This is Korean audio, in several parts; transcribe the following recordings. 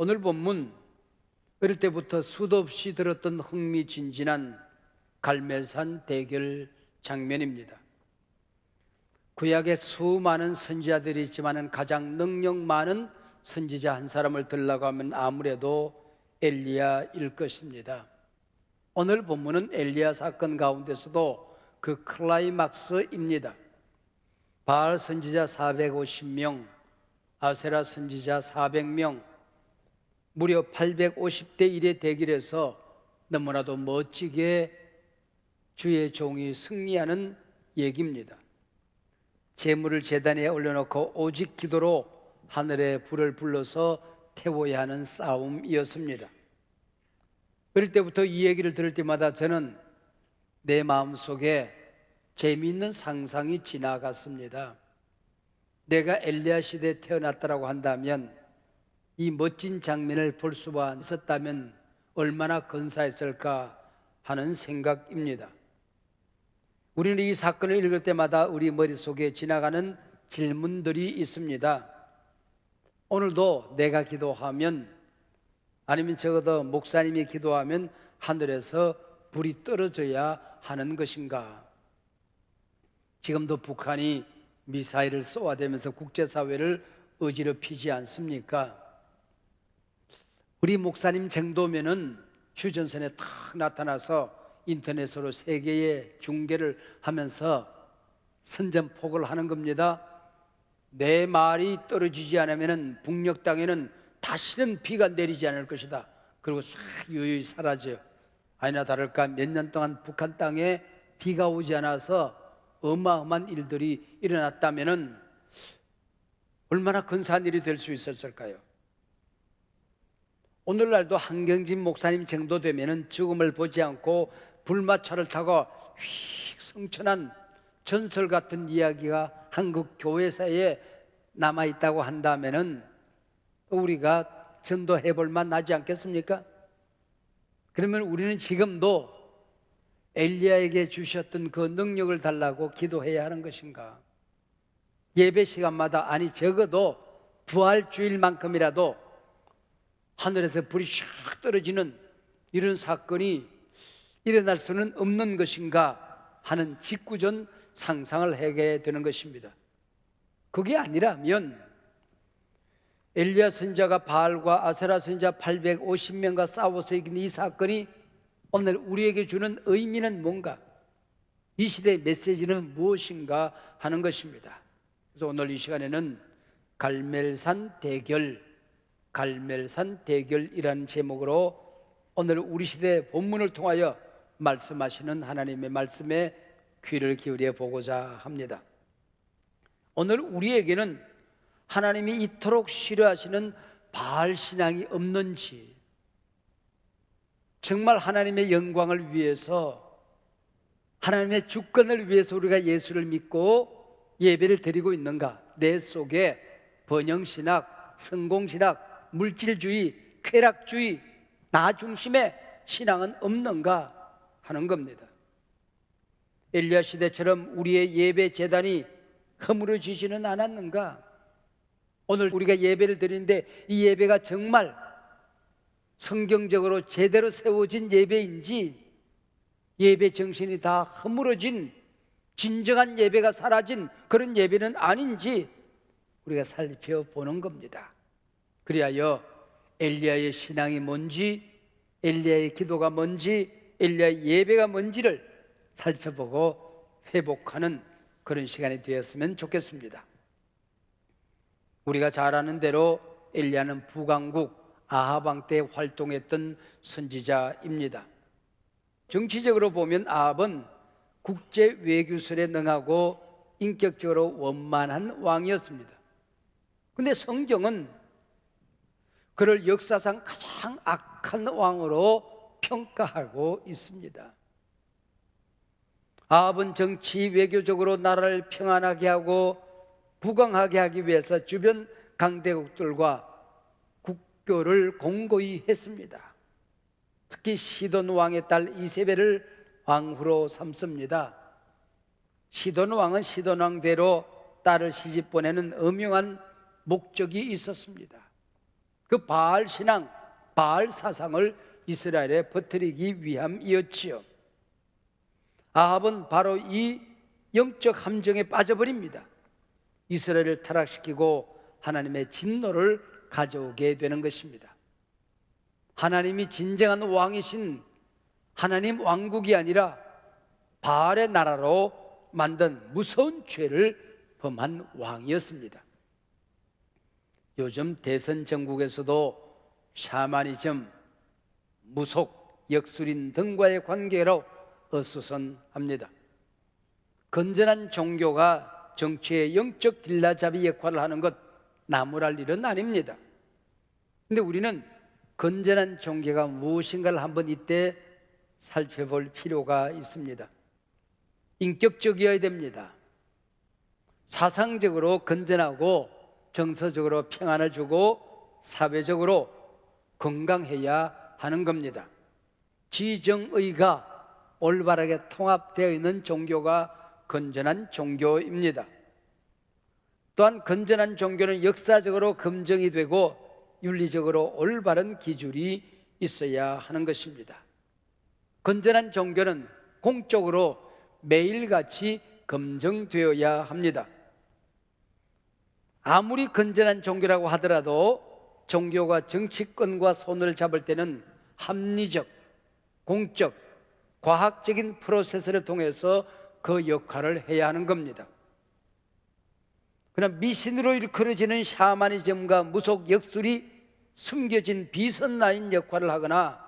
오늘 본문, 어릴 때부터 수도 없이 들었던 흥미진진한 갈멜산 대결 장면입니다. 구약에 수많은 선지자들이 있지만 가장 능력 많은 선지자 한 사람을 들라고 하면 아무래도 엘리야일 것입니다. 오늘 본문은 엘리야 사건 가운데서도 그 클라이막스입니다. 바알 선지자 450명, 아세라 선지자 400명, 무려 850대 1의 대결에서 너무나도 멋지게 주의 종이 승리하는 얘기입니다. 제물을 제단에 올려놓고 오직 기도로 하늘의 불을 불러서 태워야 하는 싸움이었습니다. 어릴 때부터 이 얘기를 들을 때마다 저는 내 마음속에 재미있는 상상이 지나갔습니다. 내가 엘리야 시대에 태어났다고 한다면 이 멋진 장면을 볼 수만 있었다면 얼마나 근사했을까 하는 생각입니다. 우리는 이 사건을 읽을 때마다 우리 머릿속에 지나가는 질문들이 있습니다. 오늘도 내가 기도하면, 아니면 적어도 목사님이 기도하면 하늘에서 불이 떨어져야 하는 것인가? 지금도 북한이 미사일을 쏘아대면서 국제사회를 어지럽히지 않습니까? 우리 목사님 정도면은 휴전선에 탁 나타나서 인터넷으로 세계에 중계를 하면서 선전포고를 하는 겁니다. 내 말이 떨어지지 않으면 북녘 땅에는 다시는 비가 내리지 않을 것이다. 그리고 싹 유유히 사라져요. 아니나 다를까 몇 년 동안 북한 땅에 비가 오지 않아서 어마어마한 일들이 일어났다면 얼마나 근사한 일이 될 수 있었을까요? 오늘날도 한경진 목사님 정도 되면 죽음을 보지 않고 불마차를 타고 휙 성천한 전설 같은 이야기가 한국 교회사에 남아있다고 한다면 우리가 전도해 볼 만 나지 않겠습니까? 그러면 우리는 지금도 엘리야에게 주셨던 그 능력을 달라고 기도해야 하는 것인가? 예배 시간마다, 아니 적어도 부활주일만큼이라도 하늘에서 불이 샥 떨어지는 이런 사건이 일어날 수는 없는 것인가 하는 직구전 상상을 하게 되는 것입니다. 그게 아니라면 엘리야 선지자가 바알과 아세라 선지자 850명과 싸워서 이긴 이 사건이 오늘 우리에게 주는 의미는 뭔가, 이 시대의 메시지는 무엇인가 하는 것입니다. 그래서 오늘 이 시간에는 갈멜산 대결이라는 제목으로 오늘 우리 시대 본문을 통하여 말씀하시는 하나님의 말씀에 귀를 기울여 보고자 합니다. 오늘 우리에게는 하나님이 이토록 싫어하시는 바알 신앙이 없는지, 정말 하나님의 영광을 위해서, 하나님의 주권을 위해서 우리가 예수를 믿고 예배를 드리고 있는가? 내 속에 번영신학, 성공신학, 물질주의, 쾌락주의, 나 중심의 신앙은 없는가 하는 겁니다. 엘리야 시대처럼 우리의 예배 제단이 허물어지지는 않았는가? 오늘 우리가 예배를 드리는데 이 예배가 정말 성경적으로 제대로 세워진 예배인지, 예배 정신이 다 허물어진 진정한 예배가 사라진 그런 예배는 아닌지 우리가 살펴보는 겁니다. 그리하여 엘리야의 신앙이 뭔지, 엘리야의 기도가 뭔지, 엘리야의 예배가 뭔지를 살펴보고 회복하는 그런 시간이 되었으면 좋겠습니다. 우리가 잘 아는 대로 엘리야는 북왕국 아합 왕 때 활동했던 선지자입니다. 정치적으로 보면 아합은 국제 외교설에 능하고 인격적으로 원만한 왕이었습니다. 그런데 성경은 그를 역사상 가장 악한 왕으로 평가하고 있습니다. 아합은 정치 외교적으로 나라를 평안하게 하고 부강하게 하기 위해서 주변 강대국들과 국교를 공고히 했습니다. 특히 시돈 왕의 딸 이세벨을 왕후로 삼습니다. 시돈 왕은 시돈 왕대로 딸을 시집 보내는 엄명한 목적이 있었습니다. 그 바알 신앙, 바알 사상을 이스라엘에 퍼뜨리기 위함이었지요. 아합은 바로 이 영적 함정에 빠져버립니다. 이스라엘을 타락시키고 하나님의 진노를 가져오게 되는 것입니다. 하나님이 진정한 왕이신 하나님 왕국이 아니라 바알의 나라로 만든 무서운 죄를 범한 왕이었습니다. 요즘 대선 전국에서도 샤머니즘, 무속, 역술인 등과의 관계로 어수선합니다. 건전한 종교가 정치의 영적 길라잡이 역할을 하는 것 나무랄 일은 아닙니다. 그런데 우리는 건전한 종교가 무엇인가를 한번 이때 살펴볼 필요가 있습니다. 인격적이어야 됩니다. 사상적으로 건전하고 정서적으로 평안을 주고 사회적으로 건강해야 하는 겁니다. 지정의가 올바르게 통합되어 있는 종교가 건전한 종교입니다. 또한 건전한 종교는 역사적으로 검증이 되고 윤리적으로 올바른 기준이 있어야 하는 것입니다. 건전한 종교는 공적으로 매일같이 검증되어야 합니다. 아무리 건전한 종교라고 하더라도 종교가 정치권과 손을 잡을 때는 합리적, 공적, 과학적인 프로세스를 통해서 그 역할을 해야 하는 겁니다. 그러나 미신으로 일컬어지는 샤머니즘과 무속 역술이 숨겨진 비선라인 역할을 하거나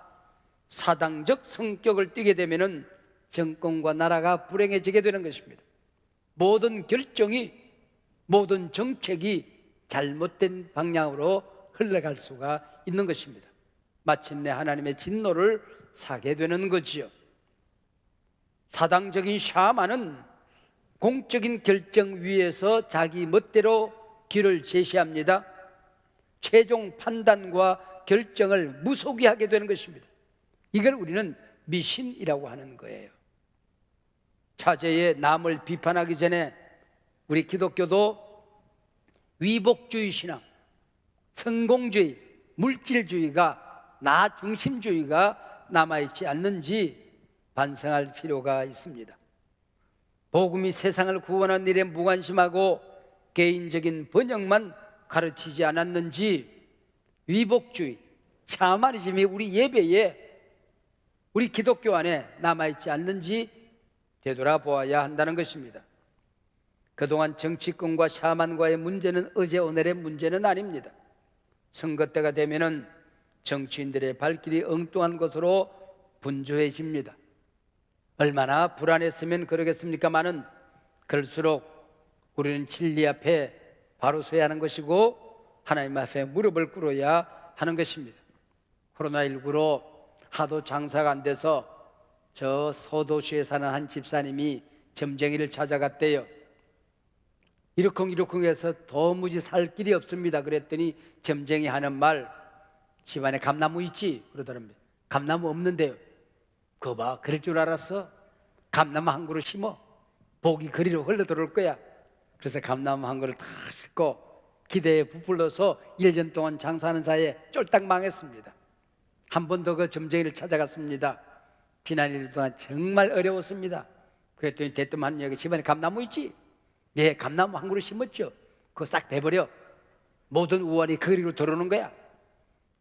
사당적 성격을 띠게 되면 정권과 나라가 불행해지게 되는 것입니다. 모든 결정이, 모든 정책이 잘못된 방향으로 흘러갈 수가 있는 것입니다. 마침내 하나님의 진노를 사게 되는 거지요. 사당적인 샤만은 공적인 결정 위에서 자기 멋대로 길을 제시합니다. 최종 판단과 결정을 무속이 하게 되는 것입니다. 이걸 우리는 미신이라고 하는 거예요. 차제에 남을 비판하기 전에 우리 기독교도 위복주의 신앙, 성공주의, 물질주의가, 나 중심주의가 남아있지 않는지 반성할 필요가 있습니다. 복음이 세상을 구원하는 일에 무관심하고 개인적인 번영만 가르치지 않았는지 위복주의, 샤머니즘이 우리 예배에, 우리 기독교 안에 남아있지 않는지 되돌아보아야 한다는 것입니다. 그동안 정치권과 샤만과의 문제는 어제 오늘의 문제는 아닙니다. 선거 때가 되면은 정치인들의 발길이 엉뚱한 것으로 분주해집니다. 얼마나 불안했으면 그러겠습니까마는 그럴수록 우리는 진리 앞에 바로 서야 하는 것이고 하나님 앞에 무릎을 꿇어야 하는 것입니다. 코로나19로 하도 장사가 안 돼서 저 소도시에 사는 한 집사님이 점쟁이를 찾아갔대요. 이러쿵이러쿵 해서 도무지 살 길이 없습니다. 그랬더니 점쟁이 하는 말, 집안에 감나무 있지? 그러더랍니다. 감나무 없는데요. 그거 봐, 그럴 줄 알았어? 감나무 한 그루 심어. 복이 그리로 흘러 들어올 거야. 그래서 감나무 한 그루 다 싣고 기대에 부풀러서 1년 동안 장사하는 사이에 쫄딱 망했습니다. 한 번 더 그 점쟁이를 찾아갔습니다. 지난 1년 동안 정말 어려웠습니다. 그랬더니 대뜸한 여기 집안에 감나무 있지? 네, 감나무 한 그루 심었죠. 그거 싹 베버려. 모든 우환이 그리로 들어오는 거야.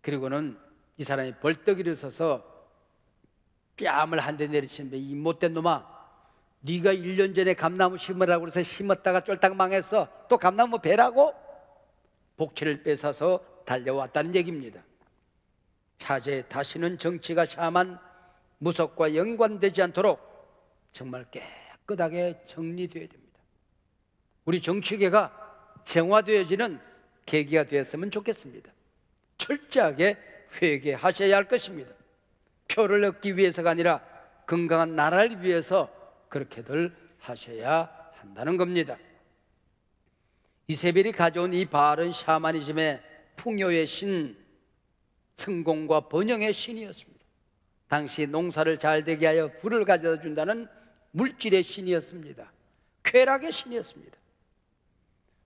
그리고는 이 사람이 벌떡 일어서서 뺨을 한 대 내리치는데, 이 못된 놈아, 네가 1년 전에 감나무 심으라고 그래서 심었다가 쫄딱 망했어. 또 감나무 베라고? 복채를 뺏어서 달려왔다는 얘기입니다. 차제 다시는 정치가 샤만 무속과 연관되지 않도록 정말 깨끗하게 정리되어야 됩니다. 우리 정치계가 정화되어지는 계기가 되었으면 좋겠습니다. 철저하게 회개하셔야 할 것입니다. 표를 얻기 위해서가 아니라 건강한 나라를 위해서 그렇게들 하셔야 한다는 겁니다. 이세벨이 가져온 이 바알은 샤머니즘의 풍요의 신, 성공과 번영의 신이었습니다. 당시 농사를 잘 되게 하여 부를 가져다 준다는 물질의 신이었습니다. 쾌락의 신이었습니다.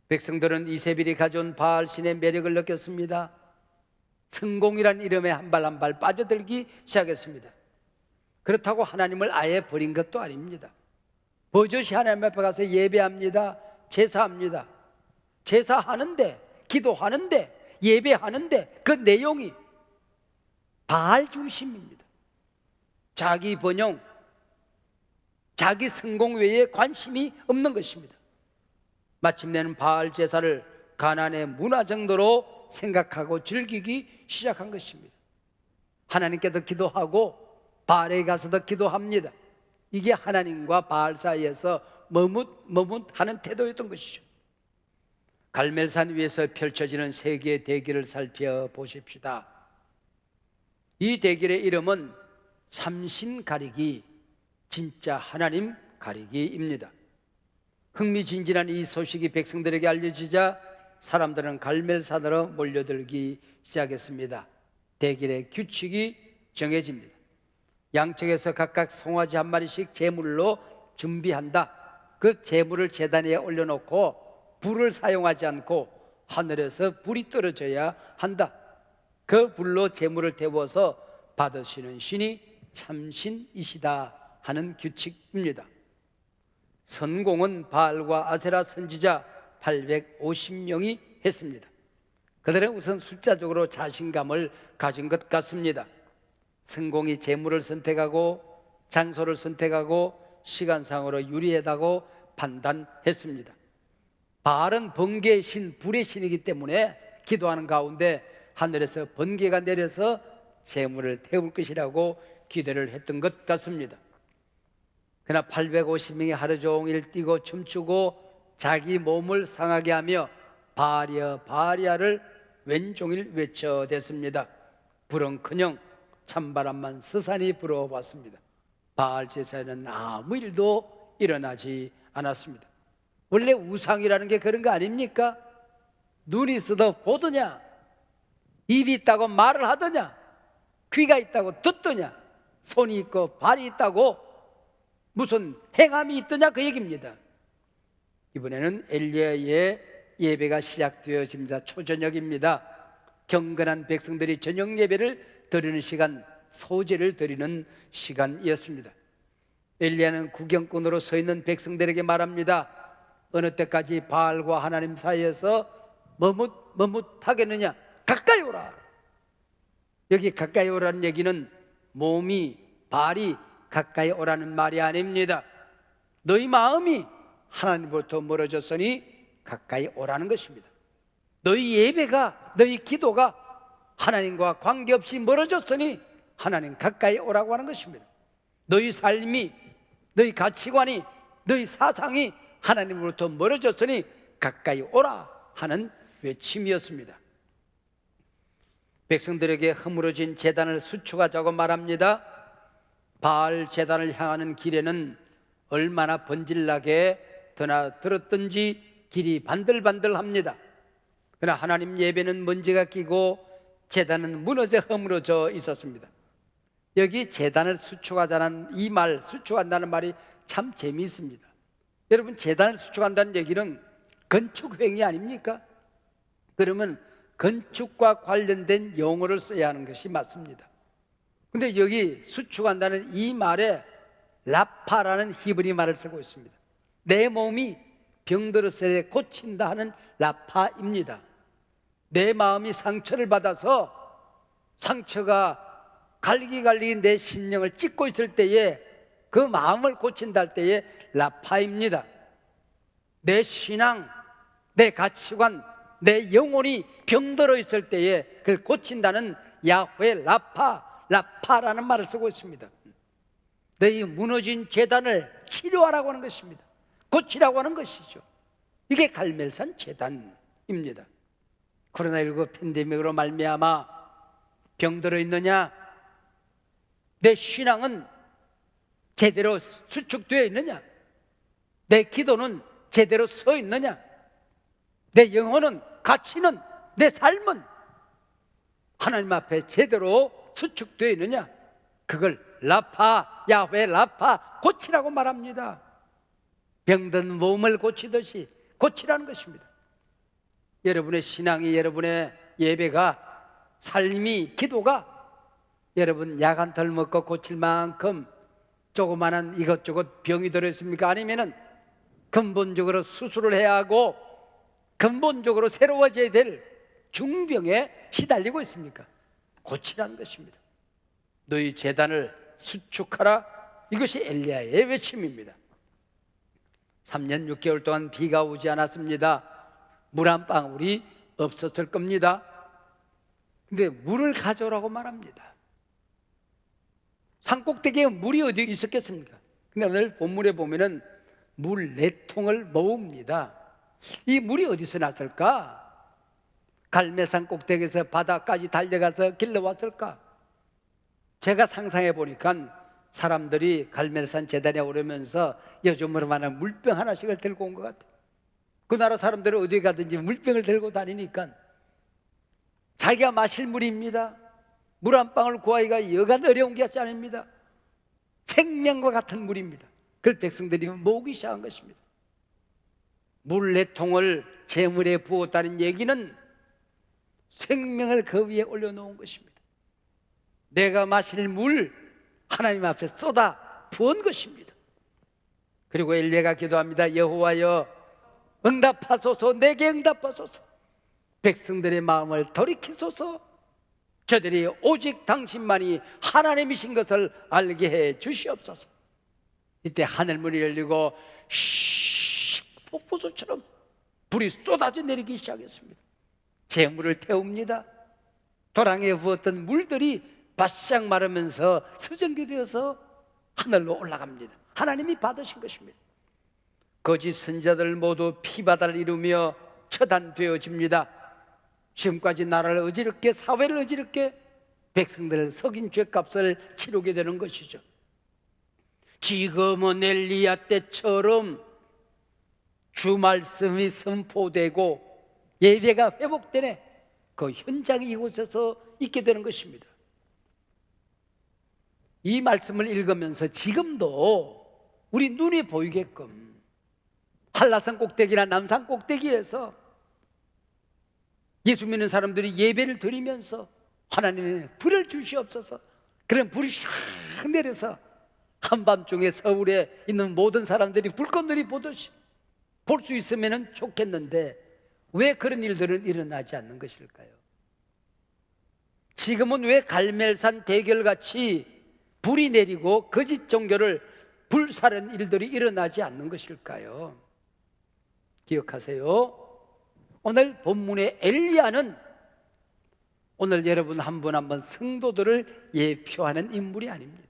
백성들은 이세벨이 가져온 바알 신의 매력을 느꼈습니다. 성공이란 이름에 한 발 한 발 빠져들기 시작했습니다. 그렇다고 하나님을 아예 버린 것도 아닙니다. 버젓이 하나님 앞에 가서 예배합니다. 제사합니다. 제사하는데, 기도하는데, 예배하는데 그 내용이 바알 중심입니다. 자기 번영, 자기 성공 외에 관심이 없는 것입니다. 마침내는 바알 제사를 가나안의 문화 정도로 생각하고 즐기기 시작한 것입니다. 하나님께도 기도하고 바알에 가서도 기도합니다. 이게 하나님과 바알 사이에서 머뭇하는 태도였던 것이죠. 갈멜산 위에서 펼쳐지는 세 개의 대기를 살펴보십시다. 이 대길의 이름은 삼신 가리기, 진짜 하나님 가리기입니다. 흥미진진한 이 소식이 백성들에게 알려지자 사람들은 갈멜산으로 몰려들기 시작했습니다. 대길의 규칙이 정해집니다. 양쪽에서 각각 송아지 한 마리씩 제물로 준비한다. 그 제물을 제단 위에 올려놓고 불을 사용하지 않고 하늘에서 불이 떨어져야 한다. 그 불로 제물을 태워서 받으시는 신이 참신이시다 하는 규칙입니다. 선공은 바알과 아세라 선지자 850명이 했습니다. 그들은 우선 숫자적으로 자신감을 가진 것 같습니다. 성공이 제물을 선택하고 장소를 선택하고 시간상으로 유리하다고 판단했습니다. 바알은 번개의 신, 불의 신이기 때문에 기도하는 가운데 하늘에서 번개가 내려서 제물을 태울 것이라고 기대를 했던 것 같습니다. 그러나 850명이 하루 종일 뛰고 춤추고 자기 몸을 상하게 하며 바알이여 바알이야를 왼종일 외쳐댔습니다. 불은커녕 찬바람만 스산이 불어왔습니다. 바알 제사에는 아무 일도 일어나지 않았습니다. 원래 우상이라는 게 그런 거 아닙니까? 눈이 있어도 보더냐? 입이 있다고 말을 하더냐? 귀가 있다고 듣더냐? 손이 있고 발이 있다고 무슨 행함이 있더냐? 그 얘기입니다. 이번에는 엘리야의 예배가 시작되어집니다. 초저녁입니다. 경건한 백성들이 저녁 예배를 드리는 시간, 소제를 드리는 시간이었습니다. 엘리야는 구경꾼으로 서 있는 백성들에게 말합니다. 어느 때까지 바알과 하나님 사이에서 머뭇하겠느냐? 가까이 오라. 여기 가까이 오라는 얘기는 몸이, 발이 가까이 오라는 말이 아닙니다. 너희 마음이 하나님으로부터 멀어졌으니 가까이 오라는 것입니다. 너희 예배가, 너희 기도가 하나님과 관계없이 멀어졌으니 하나님 가까이 오라고 하는 것입니다. 너희 삶이, 너희 가치관이, 너희 사상이 하나님으로부터 멀어졌으니 가까이 오라 하는 외침이었습니다. 백성들에게 허물어진 제단을 수축하자고 말합니다. 바알 제단을 향하는 길에는 얼마나 번질나게 드나들었던지 길이 반들반들합니다. 그러나 하나님 예배는 먼지가 끼고 제단은 무너져 허물어져 있었습니다. 여기 제단을 수축하자는 이 말, 수축한다는 말이 참 재미있습니다. 여러분, 제단을 수축한다는 얘기는 건축행위 아닙니까? 그러면 건축과 관련된 용어를 써야 하는 것이 맞습니다. 근데 여기 수축한다는 이 말에 라파라는 히브리 말을 쓰고 있습니다. 내 몸이 병들었을 때 고친다 하는 라파입니다. 내 마음이 상처를 받아서 상처가 갈기갈기 내 심령을 찢고 있을 때에 그 마음을 고친다 할 때에 라파입니다. 내 신앙, 내 가치관, 내 영혼이 병들어 있을 때에 그걸 고친다는 야훼 라파라는 말을 쓰고 있습니다. 너희 무너진 제단을 치료하라고 하는 것입니다. 고치라고 하는 것이죠. 이게 갈멜산 제단입니다. 코로나19 팬데믹으로 말미암아 병들어 있느냐? 내 신앙은 제대로 수축되어 있느냐? 내 기도는 제대로 서 있느냐? 내 영혼은, 가치는, 내 삶은 하나님 앞에 제대로 수축되어 있느냐? 그걸 라파, 야훼 라파, 고치라고 말합니다. 병든 몸을 고치듯이 고치라는 것입니다. 여러분의 신앙이, 여러분의 예배가 삶이, 기도가 여러분 약 한 털 먹고 고칠 만큼 조그마한 이것저것 병이 들어있습니까? 아니면은 근본적으로 수술을 해야 하고 근본적으로 새로워져야 될 중병에 시달리고 있습니까? 고치라는 것입니다. 너희 재단을 수축하라. 이것이 엘리야의 외침입니다. 3년 6개월 동안 비가 오지 않았습니다. 물 한 방울이 없었을 겁니다. 근데 물을 가져오라고 말합니다. 산꼭대기에 물이 어디 있었겠습니까? 근데 오늘 본문에 보면은 물 4통을 모읍니다. 이 물이 어디서 났을까? 갈멜산 꼭대기에서 바다까지 달려가서 길러왔을까? 제가 상상해 보니까 사람들이 갈멜산 재단에 오르면서 요즘으로 말하는 물병 하나씩을 들고 온 것 같아요. 그 나라 사람들은 어디 가든지 물병을 들고 다니니까 자기가 마실 물입니다. 물 한 방울 구하기가 여간 어려운 게 아닙니다. 생명과 같은 물입니다. 그걸 백성들이 모으기 시작한 것입니다. 물 4통을 재물에 부었다는 얘기는 생명을 그 위에 올려놓은 것입니다. 내가 마실 물 하나님 앞에 쏟아 부은 것입니다. 그리고 엘리야가 기도합니다. 여호와여 응답하소서, 내게 응답하소서. 백성들의 마음을 돌이키소서. 저들이 오직 당신만이 하나님이신 것을 알게 해 주시옵소서. 이때 하늘문이 열리고 폭포수처럼 불이 쏟아져 내리기 시작했습니다. 재물을 태웁니다. 도랑에 부었던 물들이 바싹 마르면서 수증기 되어서 하늘로 올라갑니다. 하나님이 받으신 것입니다. 거짓 선지자들 모두 피바다를 이루며 처단되어집니다. 지금까지 나라를 어지럽게, 사회를 어지럽게 백성들을 속인 죄값을 치르게 되는 것이죠. 지금은 엘리야 때처럼 주 말씀이 선포되고 예배가 회복되네, 그 현장이 이곳에서 있게 되는 것입니다. 이 말씀을 읽으면서 지금도 우리 눈에 보이게끔 한라산 꼭대기나 남산 꼭대기에서 예수 믿는 사람들이 예배를 드리면서 하나님의 불을 주시옵소서. 그런 불이 샥 내려서 한밤중에 서울에 있는 모든 사람들이 불꽃놀이 보듯이 볼 수 있으면 좋겠는데 왜 그런 일들은 일어나지 않는 것일까요? 지금은 왜 갈멜산 대결같이 불이 내리고 거짓 종교를 불사르는 일들이 일어나지 않는 것일까요? 기억하세요. 오늘 본문의 엘리야는 오늘 여러분 한 분 한 분 성도들을 예표하는 인물이 아닙니다.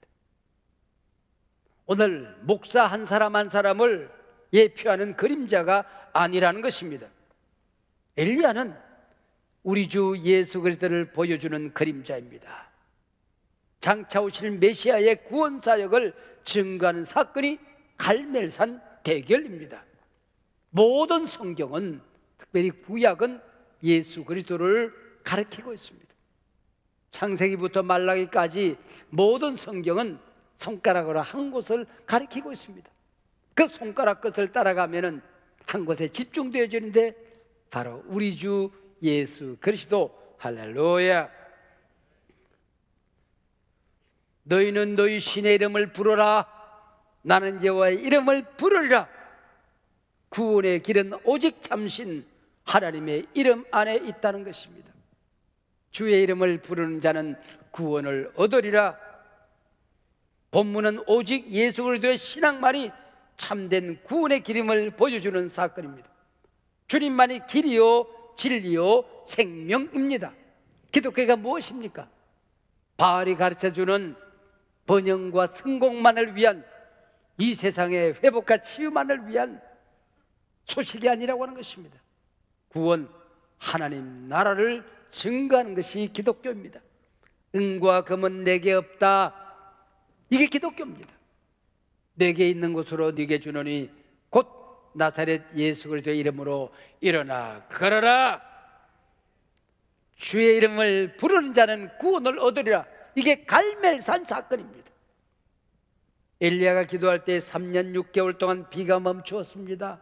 오늘 목사 한 사람 한 사람을 예표하는 그림자가 아니라는 것입니다. 엘리야는 우리 주 예수 그리스도를 보여주는 그림자입니다. 장차 오실 메시아의 구원 사역을 증거하는 사건이 갈멜산 대결입니다. 모든 성경은, 특별히 구약은 예수 그리스도를 가리키고 있습니다. 창세기부터 말라기까지 모든 성경은 손가락으로 한 곳을 가리키고 있습니다. 그 손가락 끝을 따라가면은 한 곳에 집중되어지는데 바로 우리 주 예수 그리스도. 할렐루야. 너희는 너희 신의 이름을 부르라. 나는 여호와의 이름을 부르리라. 구원의 길은 오직 참신 하나님의 이름 안에 있다는 것입니다. 주의 이름을 부르는 자는 구원을 얻으리라. 본문은 오직 예수 그리스도의 신앙만이 참된 구원의 길임을 보여주는 사건입니다. 주님만이 길이요 진리요 생명입니다. 기독교가 무엇입니까? 바알이 가르쳐주는 번영과 성공만을 위한, 이 세상의 회복과 치유만을 위한 소식이 아니라고 하는 것입니다. 구원, 하나님 나라를 증거하는 것이 기독교입니다. 은과 금은 내게 없다, 이게 기독교입니다. 내게 있는 것으로 네게 주노니 곧 나사렛 예수 그리스도의 이름으로 일어나 걸어라. 주의 이름을 부르는 자는 구원을 얻으리라. 이게 갈멜산 사건입니다. 엘리야가 기도할 때 3년 6개월 동안 비가 멈추었습니다.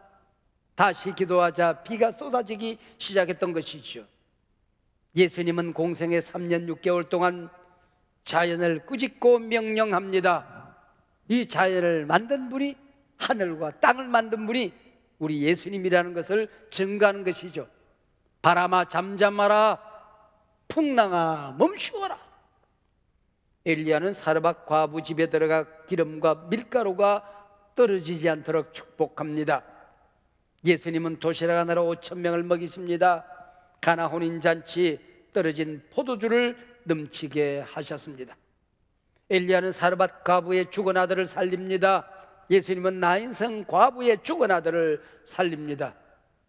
다시 기도하자 비가 쏟아지기 시작했던 것이죠. 예수님은 공생의 3년 6개월 동안 자연을 꾸짖고 명령합니다. 이 자연을 만든 분이, 하늘과 땅을 만든 분이 우리 예수님이라는 것을 증거하는 것이죠. 바람아 잠잠하라, 풍랑아 멈추어라. 엘리야는 사르밧 과부 집에 들어가 기름과 밀가루가 떨어지지 않도록 축복합니다. 예수님은 도시락 하나로 5,000명을 먹이십니다. 가나 혼인잔치 떨어진 포도주를 넘치게 하셨습니다. 엘리야는 사르밧 과부의 죽은 아들을 살립니다. 예수님은 나인성 과부의 죽은 아들을 살립니다.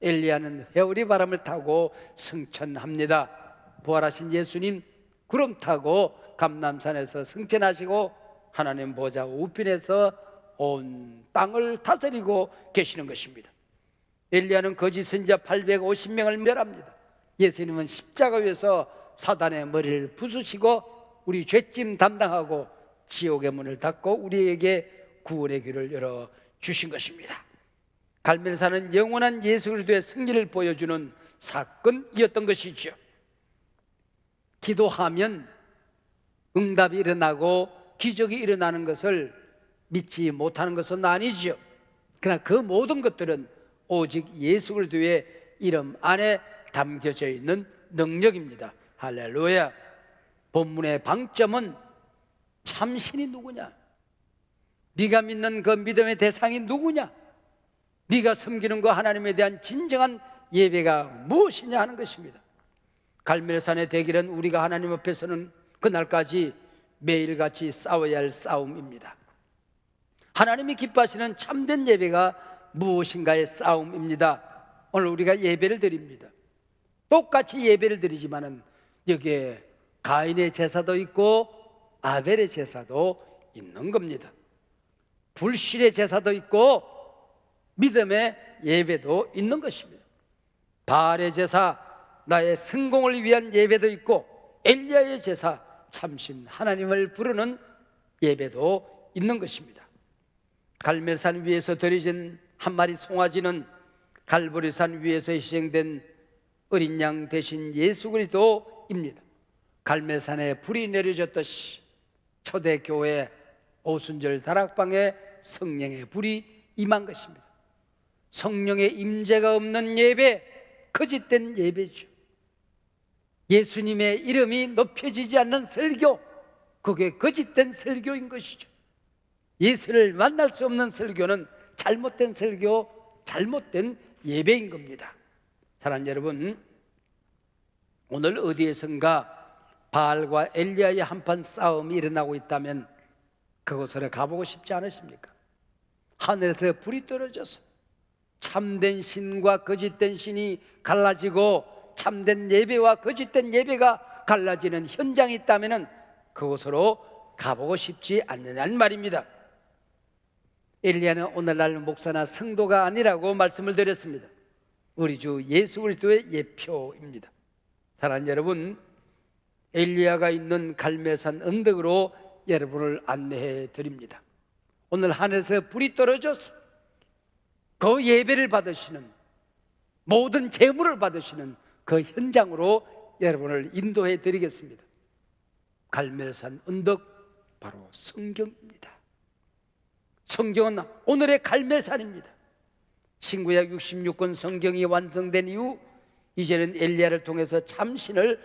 엘리야는 회오리 바람을 타고 승천합니다. 부활하신 예수님 구름 타고 감람산에서 승천하시고 하나님 보좌 우편에서 온 땅을 다스리고 계시는 것입니다. 엘리야는 거짓 선지자 850명을 멸합니다. 예수님은 십자가 위에서 사단의 머리를 부수시고 우리 죄짐 담당하고 지옥의 문을 닫고 우리에게 구원의 길을 열어 주신 것입니다. 갈멜산은 영원한 예수 그리스도의 승리를 보여주는 사건이었던 것이죠. 기도하면 응답이 일어나고 기적이 일어나는 것을 믿지 못하는 것은 아니죠. 그러나 그 모든 것들은 오직 예수 그리스도의 이름 안에 담겨져 있는 능력입니다. 할렐루야. 본문의 방점은 참신이 누구냐? 네가 믿는 그 믿음의 대상이 누구냐? 네가 섬기는 그 하나님에 대한 진정한 예배가 무엇이냐 하는 것입니다. 갈멜산의 대결은 우리가 하나님 앞에서는 그날까지 매일같이 싸워야 할 싸움입니다. 하나님이 기뻐하시는 참된 예배가 무엇인가의 싸움입니다. 오늘 우리가 예배를 드립니다. 똑같이 예배를 드리지만은 여기에 가인의 제사도 있고 아벨의 제사도 있는 겁니다. 불신의 제사도 있고 믿음의 예배도 있는 것입니다. 바알의 제사, 나의 성공을 위한 예배도 있고 엘리야의 제사, 참신 하나님을 부르는 예배도 있는 것입니다. 갈멜산 위에서 드려진 한 마리 송아지는 갈보리산 위에서 희생된 어린 양 대신 예수 그리스도입니다. 갈멜산에 불이 내려졌듯이 초대교회 오순절 다락방에 성령의 불이 임한 것입니다. 성령의 임재가 없는 예배, 거짓된 예배죠. 예수님의 이름이 높여지지 않는 설교, 그게 거짓된 설교인 것이죠. 예수를 만날 수 없는 설교는 잘못된 설교, 잘못된 예배인 겁니다. 사랑하는 여러분, 오늘 어디에선가 바알과 엘리야의 한판 싸움이 일어나고 있다면 그곳으로 가보고 싶지 않으십니까? 하늘에서 불이 떨어져서 참된 신과 거짓된 신이 갈라지고 참된 예배와 거짓된 예배가 갈라지는 현장이 있다면 그곳으로 가보고 싶지 않느냐는 말입니다. 엘리야는 오늘날 목사나 성도가 아니라고 말씀을 드렸습니다. 우리 주 예수 그리스도의 예표입니다. 사랑하는 여러분, 엘리야가 있는 갈멜산 언덕으로 여러분을 안내해 드립니다. 오늘 하늘에서 불이 떨어져서 그 예배를 받으시는, 모든 제물을 받으시는 그 현장으로 여러분을 인도해 드리겠습니다. 갈멜산 언덕, 바로 성경입니다. 성경은 오늘의 갈멜산입니다. 신구약 66권 성경이 완성된 이후 이제는 엘리야를 통해서 참신을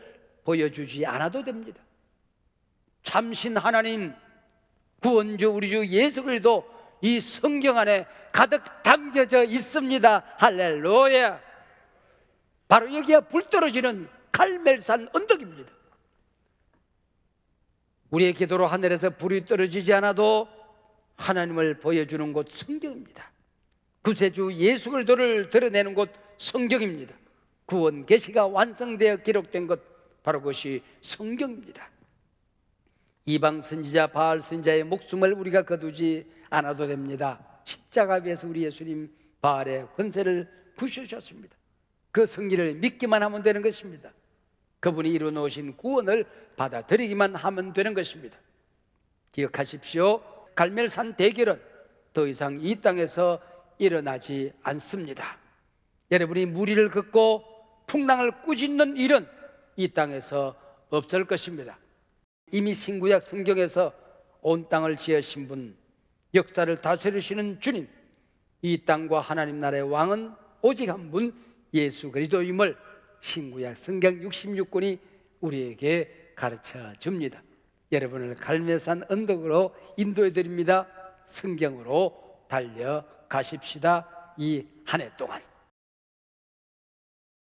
보여주지 않아도 됩니다. 참신 하나님, 구원주 우리 주 예수 그리스도 이 성경 안에 가득 담겨져 있습니다. 할렐루야. 바로 여기가 불 떨어지는 갈멜산 언덕입니다. 우리의 기도로 하늘에서 불이 떨어지지 않아도 하나님을 보여주는 곳 성경입니다. 구세주 예수 그리스도를 드러내는 곳 성경입니다. 구원 계시가 완성되어 기록된 것, 바로 그것이 성경입니다. 이방 선지자 바알 선지자의 목숨을 우리가 거두지 않아도 됩니다. 십자가 위에서 우리 예수님 바알의 권세를 부수셨습니다. 그 승리를 믿기만 하면 되는 것입니다. 그분이 이루어놓으신 구원을 받아들이기만 하면 되는 것입니다. 기억하십시오. 갈멜산 대결은 더 이상 이 땅에서 일어나지 않습니다. 여러분이 무리를 긋고 풍랑을 꾸짖는 일은 이 땅에서 없을 것입니다. 이미 신구약 성경에서 온 땅을 지으신 분, 역사를 다스리시는 주님, 이 땅과 하나님 나라의 왕은 오직 한 분 예수 그리스도임을 신구약 성경 66권이 우리에게 가르쳐 줍니다. 여러분을 갈매산 언덕으로 인도해 드립니다. 성경으로 달려가십시다. 이 한 해 동안